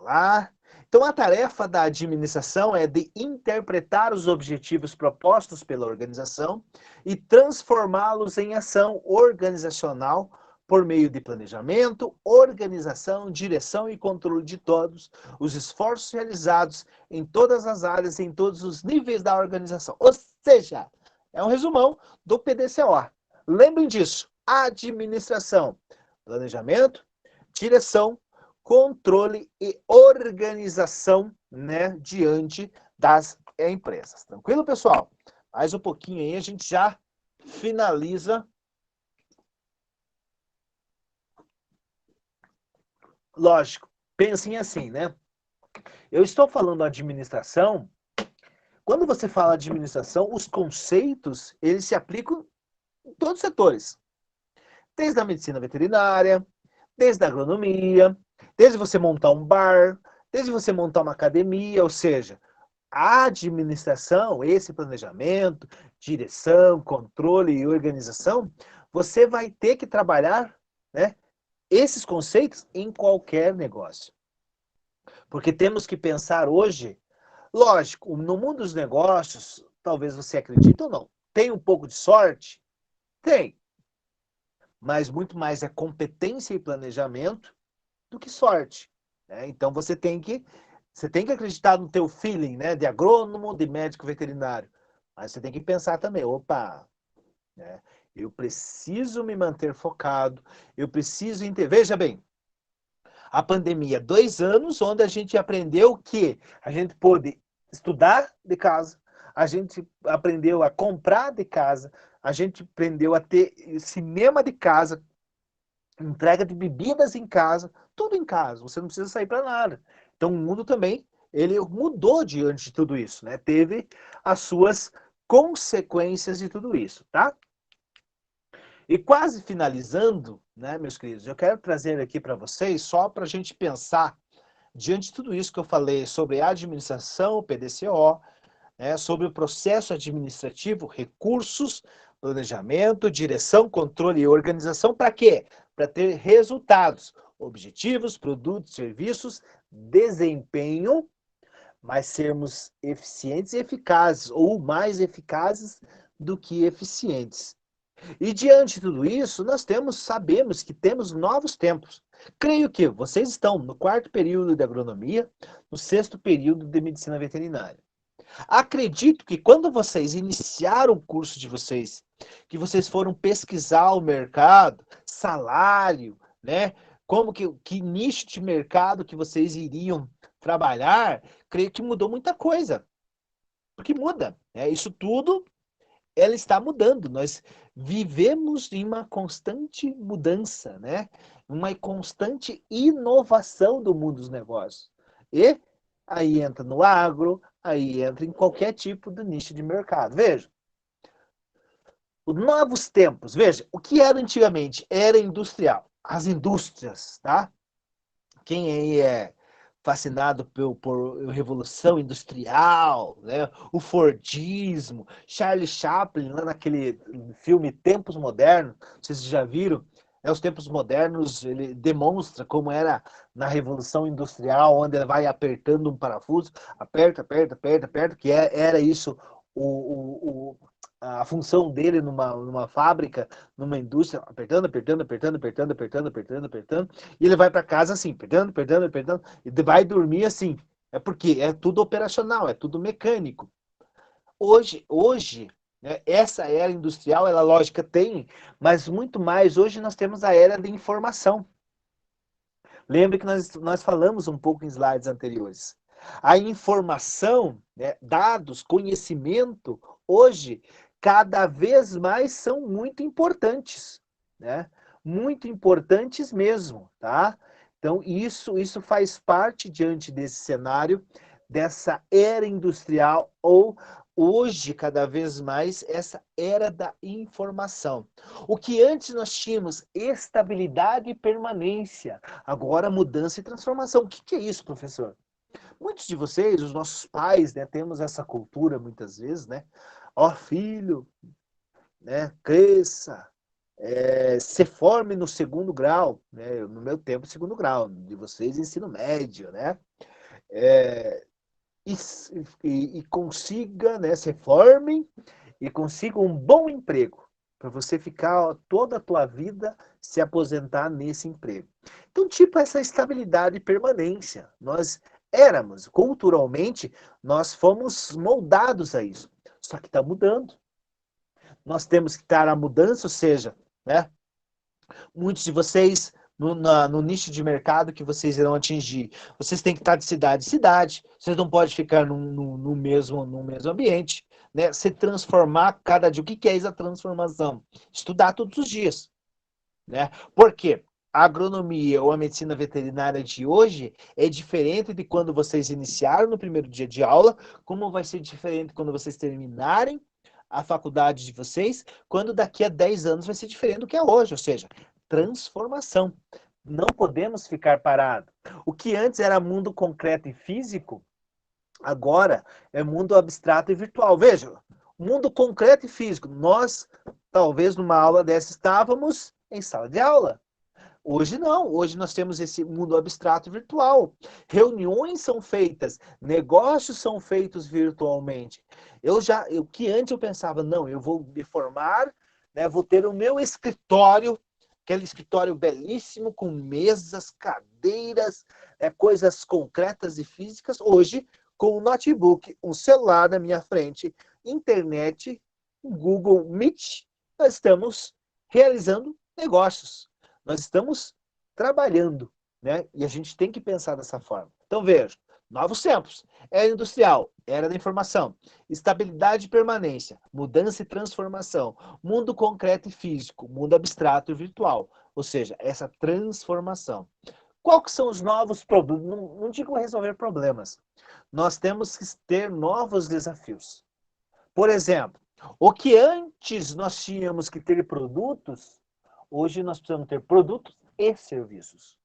Vamos lá. Então, a tarefa da administração é de interpretar os objetivos propostos pela organização e transformá-los em ação organizacional por meio de planejamento, organização, direção e controle de todos os esforços realizados em todas as áreas, em todos os níveis da organização. Ou seja, é um resumão do PDCO. Lembrem disso: administração, planejamento, direção, controle e organização, né, diante das empresas. Tranquilo, pessoal? Mais um pouquinho aí, a gente já finaliza. Lógico, pensem assim, né? Eu estou falando administração. Quando você fala administração, os conceitos, eles se aplicam em todos os setores. Desde a medicina veterinária, desde a agronomia, desde você montar um bar, desde você montar uma academia, ou seja, a administração, esse planejamento, direção, controle e organização, você vai ter que trabalhar, né, esses conceitos em qualquer negócio. Porque temos que pensar hoje, lógico, no mundo dos negócios, talvez você acredite ou não, tem um pouco de sorte? Tem. Mas muito mais é competência e planejamento do que sorte, né? Então você tem que acreditar no teu feeling, né, de agrônomo, de médico veterinário. Mas você tem que pensar também, opa, né, eu preciso me manter focado, eu preciso entender. Veja bem, a pandemia, 2 anos, onde a gente aprendeu que a gente pôde estudar de casa, a gente aprendeu a comprar de casa, a gente aprendeu a ter cinema de casa, entrega de bebidas em casa, tudo em casa, você não precisa sair para nada. Então o mundo também, ele mudou diante de tudo isso, né? Teve as suas consequências de tudo isso, tá? E quase finalizando, né, meus queridos, eu quero trazer aqui para vocês, só para a gente pensar, diante de tudo isso que eu falei sobre a administração, PDCO, né, sobre o processo administrativo, recursos, planejamento, direção, controle e organização, para quê? Para ter resultados, objetivos, produtos, serviços, desempenho, mas sermos eficientes e eficazes, ou mais eficazes do que eficientes. E diante de tudo isso, sabemos que temos novos tempos. Creio que vocês estão no 4º período de agronomia, no 6º período de medicina veterinária. Acredito que quando vocês iniciaram o curso de vocês, que vocês foram pesquisar o mercado, salário, né? Como que nicho de mercado que vocês iriam trabalhar, creio que mudou muita coisa. Porque muda, né? Isso tudo ela está mudando. Nós vivemos em uma constante mudança, né? Uma constante inovação do mundo dos negócios. E aí entra no agro, aí entra em qualquer tipo de nicho de mercado. Veja, os novos tempos. Veja, o que era antigamente era industrial. As indústrias, tá? Quem aí é fascinado por Revolução Industrial, né? O Fordismo, Charlie Chaplin, lá naquele filme Tempos Modernos, vocês já viram? Os Tempos Modernos, ele demonstra como era na Revolução Industrial, onde ele vai apertando um parafuso, aperta, aperta, aperta, aperta, que era isso a função dele numa fábrica, numa indústria, apertando, apertando, apertando, apertando, apertando, apertando, apertando, e ele vai para casa assim, apertando, apertando, apertando, e vai dormir assim. É porque é tudo operacional, é tudo mecânico. Hoje, né, essa era industrial, ela lógica tem, mas muito mais, hoje nós temos a era de informação. Lembre que nós falamos um pouco em slides anteriores. A informação, né, dados, conhecimento, hoje, cada vez mais são muito importantes, né? Muito importantes mesmo, tá? Então, isso faz parte diante desse cenário, dessa era industrial, ou hoje, cada vez mais, essa era da informação. O que antes nós tínhamos estabilidade e permanência, agora mudança e transformação. O que é isso, professor? Muitos de vocês, os nossos pais, né, temos essa cultura muitas vezes, né? Ó, filho, né, cresça, se forme no segundo grau, né? No meu tempo, segundo grau, de vocês, ensino médio, né? É, e consiga, né, se formem e consiga um bom emprego, para você ficar toda a tua vida se aposentar nesse emprego. Então, tipo, essa estabilidade e permanência. Nós éramos, culturalmente, nós fomos moldados a isso. Só que está mudando. Nós temos que estar na mudança, ou seja, né, muitos de vocês no nicho de mercado que vocês irão atingir. Vocês têm que estar de cidade em cidade, vocês não podem ficar no mesmo ambiente, né? Se transformar cada dia. O que é essa transformação? Estudar todos os dias, né? Por quê? A agronomia ou a medicina veterinária de hoje é diferente de quando vocês iniciaram no primeiro dia de aula, como vai ser diferente quando vocês terminarem a faculdade de vocês, quando daqui a 10 anos vai ser diferente do que é hoje, ou seja, transformação. Não podemos ficar parados. O que antes era mundo concreto e físico, agora é mundo abstrato e virtual. Veja, mundo concreto e físico. Nós, talvez numa aula dessa, estávamos em sala de aula. Hoje não, hoje nós temos esse mundo abstrato e virtual. Reuniões são feitas, negócios são feitos virtualmente. O que antes eu pensava, não, eu vou me formar, né, vou ter o meu escritório, aquele escritório belíssimo com mesas, cadeiras, coisas concretas e físicas. Hoje, com um notebook, um celular na minha frente, internet, Google Meet, nós estamos realizando negócios. Nós estamos trabalhando, né? E a gente tem que pensar dessa forma. Então, veja, novos tempos, era industrial, era da informação, estabilidade e permanência, mudança e transformação, mundo concreto e físico, mundo abstrato e virtual, ou seja, essa transformação. Qual que são os novos problemas? Não digo resolver problemas, nós temos que ter novos desafios. Por exemplo, o que antes nós tínhamos que ter produtos, hoje nós precisamos ter produtos e serviços.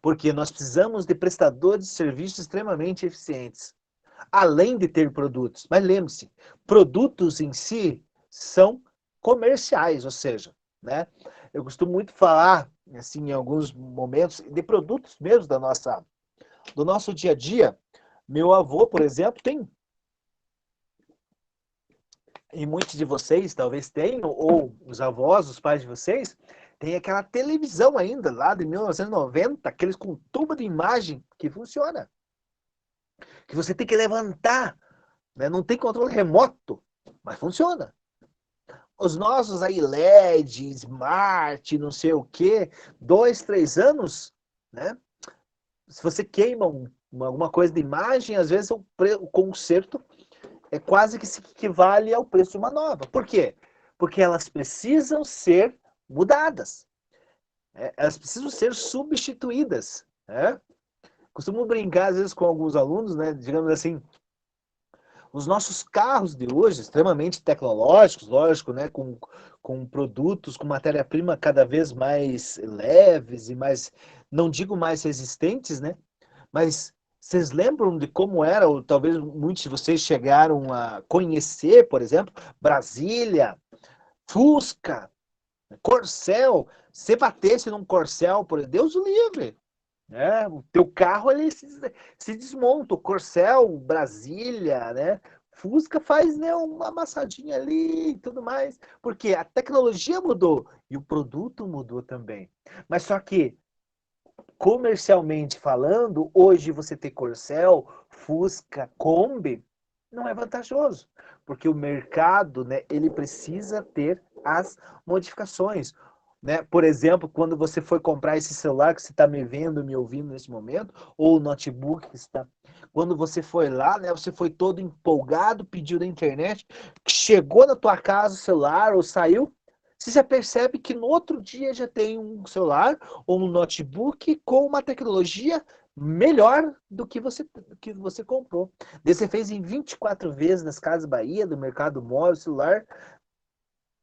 Porque nós precisamos de prestadores de serviços extremamente eficientes, além de ter produtos. Mas lembre-se, produtos em si são comerciais, ou seja, né? Eu costumo muito falar, assim, em alguns momentos, de produtos mesmo do nosso dia a dia. Meu avô, por exemplo, tem, e muitos de vocês talvez tenham, ou os avós, os pais de vocês, tem aquela televisão ainda, lá de 1990, aqueles com tubo de imagem que funciona. Que você tem que levantar, né? Não tem controle remoto, mas funciona. Os nossos aí, LED, Smart, não sei o quê, 2, 3 anos, né? Se você queima alguma coisa de imagem, às vezes o conserto é quase que se equivale ao preço de uma nova. Por quê? Porque elas precisam ser mudadas. Elas precisam ser substituídas. Né? Costumo brincar, às vezes, com alguns alunos, né? Digamos assim, os nossos carros de hoje, extremamente tecnológicos, lógico, né? Com produtos, com matéria-prima cada vez mais leves e mais, não digo mais resistentes, né? Mas vocês lembram de como era, ou talvez muitos de vocês chegaram a conhecer, por exemplo, Brasília, Fusca, Corcel. Se batesse num Corcel, por Deus o livre, né? O teu carro ele se desmonta. O Corcel, Brasília, né? Fusca faz, né, uma amassadinha ali e tudo mais, porque a tecnologia mudou e o produto mudou também. Mas só que comercialmente falando, hoje você ter Corcel, Fusca, Kombi, não é vantajoso, porque o mercado, né, ele precisa ter as modificações. Né? Por exemplo, quando você foi comprar esse celular que você está me vendo, me ouvindo nesse momento, ou o notebook que está. Quando você foi lá, né, você foi todo empolgado, pediu na internet, chegou na tua casa o celular ou saiu, você já percebe que no outro dia já tem um celular ou um notebook com uma tecnologia melhor que você comprou. Daí você fez em 24 vezes nas Casas Bahia, do Mercado Móvel, celular,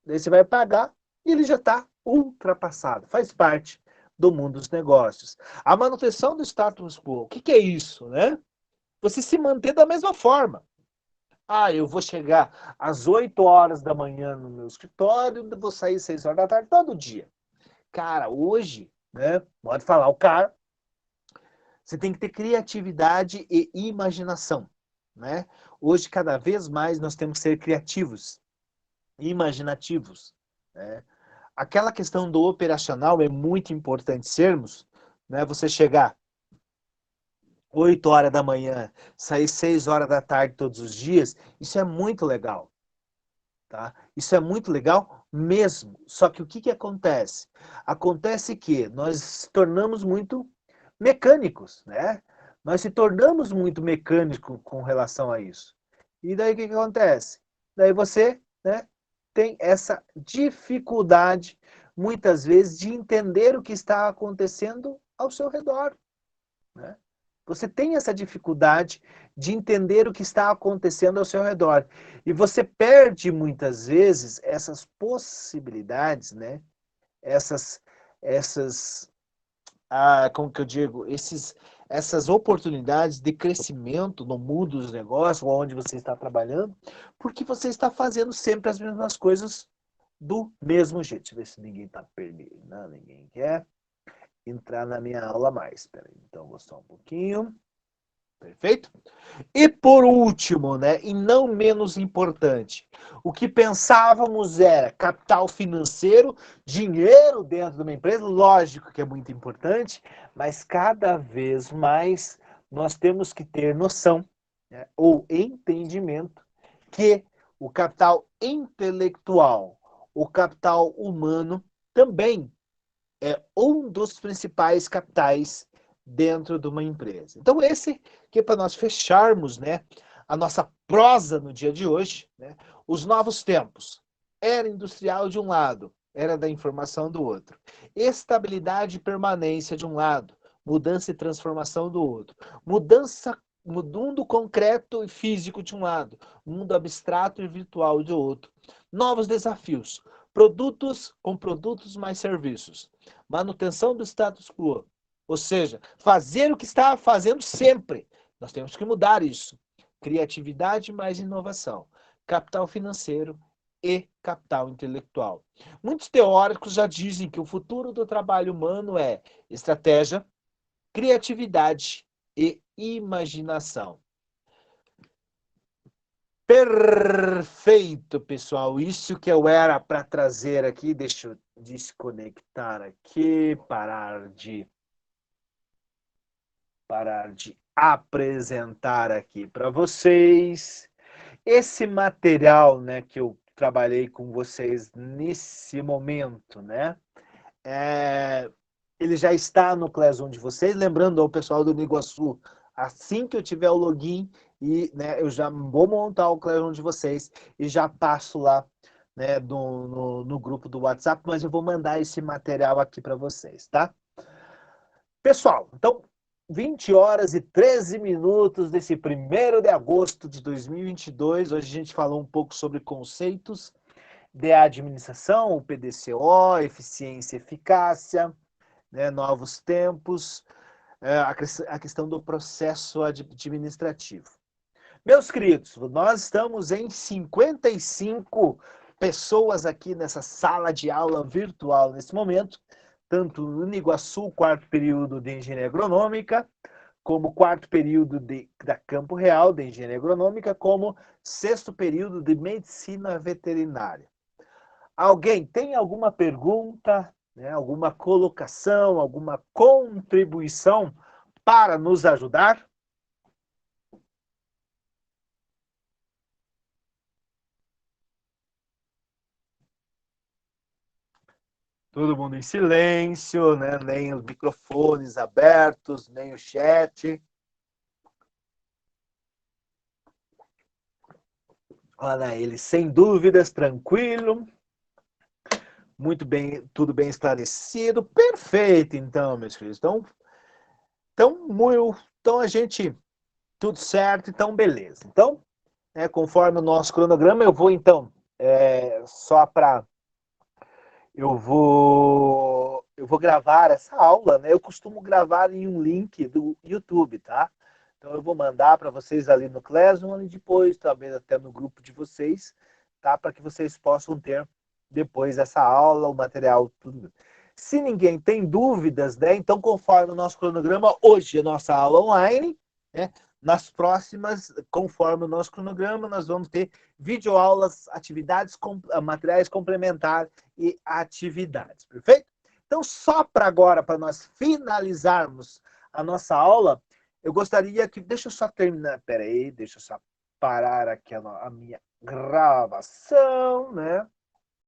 daí você vai pagar e ele já está ultrapassado. Faz parte do mundo dos negócios. A manutenção do status quo, o que é isso, né? Você se manter da mesma forma. Ah, eu vou chegar às 8 horas da manhã no meu escritório, vou sair 6 horas da tarde todo dia. Cara, hoje, né? Pode falar o cara, você tem que ter criatividade e imaginação, né? Hoje, cada vez mais, nós temos que ser criativos, imaginativos, né? Aquela questão do operacional é muito importante sermos, né? Você chegar 8 horas da manhã, sair 6 horas da tarde todos os dias, isso é muito legal, tá? Isso é muito legal mesmo. Só que o que que acontece? Acontece que nós se tornamos muito mecânicos, né? Nós se tornamos muito mecânicos com relação a isso. E daí o que que acontece? Daí você, né, tem essa dificuldade, muitas vezes, de entender o que está acontecendo ao seu redor, né? Você tem essa dificuldade de entender o que está acontecendo ao seu redor. E você perde, muitas vezes, essas possibilidades, né? Essas, essas como que eu digo, essas oportunidades de crescimento no mundo dos negócios, onde você está trabalhando, porque você está fazendo sempre as mesmas coisas do mesmo jeito. Deixa eu ver se ninguém está perdido. Não, ninguém quer entrar na minha aula mais. Espera aí, então vou só um pouquinho. Perfeito? E por último, né, e não menos importante, o que pensávamos era capital financeiro, dinheiro dentro de uma empresa, lógico que é muito importante, mas cada vez mais nós temos que ter noção, né, ou entendimento que o capital intelectual, o capital humano também é um dos principais capitais dentro de uma empresa. Então, esse que é para nós fecharmos, né, a nossa prosa no dia de hoje, né, os novos tempos. Era industrial de um lado, era da informação do outro. Estabilidade e permanência de um lado, mudança e transformação do outro. Mundo concreto e físico de um lado, mundo abstrato e virtual de outro. Novos desafios, produtos mais serviços, manutenção do status quo, ou seja, fazer o que está fazendo sempre. Nós temos que mudar isso. Criatividade mais inovação, capital financeiro e capital intelectual. Muitos teóricos já dizem que o futuro do trabalho humano é estratégia, criatividade e imaginação. Perfeito, pessoal. Isso que eu era para trazer aqui. Deixa eu desconectar aqui, parar de apresentar aqui para vocês. Esse material, né, que eu trabalhei com vocês nesse momento, né? É, ele já está no Classroom de vocês. Lembrando ao pessoal do Niguaçu, assim que eu tiver o login, e, né, eu já vou montar o Classroom de vocês e já passo lá, né, no grupo do WhatsApp, mas eu vou mandar esse material aqui para vocês, tá? Pessoal, então, 20 horas e 13 minutos desse 1º de agosto de 2022. Hoje a gente falou um pouco sobre conceitos de administração, o PDCO, eficiência e eficácia, né, novos tempos, a questão do processo administrativo. Meus queridos, nós estamos em 55 pessoas aqui nessa sala de aula virtual nesse momento, tanto no Iguaçu, quarto período de Engenharia Agronômica, como quarto período da Campo Real, de Engenharia Agronômica, como sexto período de Medicina Veterinária. Alguém tem alguma pergunta, né, alguma colocação, alguma contribuição para nos ajudar? Todo mundo em silêncio, né? Nem os microfones abertos, nem o chat. Olha ele, sem dúvidas, tranquilo. Muito bem, tudo bem esclarecido. Perfeito, então, meus filhos. Então a gente, tudo certo, então beleza. Então, conforme o nosso cronograma, eu vou então, só para eu vou gravar essa aula, né? Eu costumo gravar em um link do YouTube, tá? Então eu vou mandar para vocês ali no Classroom e depois, talvez até no grupo de vocês, tá? Para que vocês possam ter depois essa aula, o material, tudo. Se ninguém tem dúvidas, né? Então, conforme o nosso cronograma, hoje é nossa aula online, né? Nas próximas, conforme o nosso cronograma, nós vamos ter videoaulas, atividades, materiais complementares e atividades, perfeito? Então, só para agora, para nós finalizarmos a nossa aula, eu gostaria que... Deixa eu só terminar, peraí, deixa eu só parar aqui a minha gravação, né?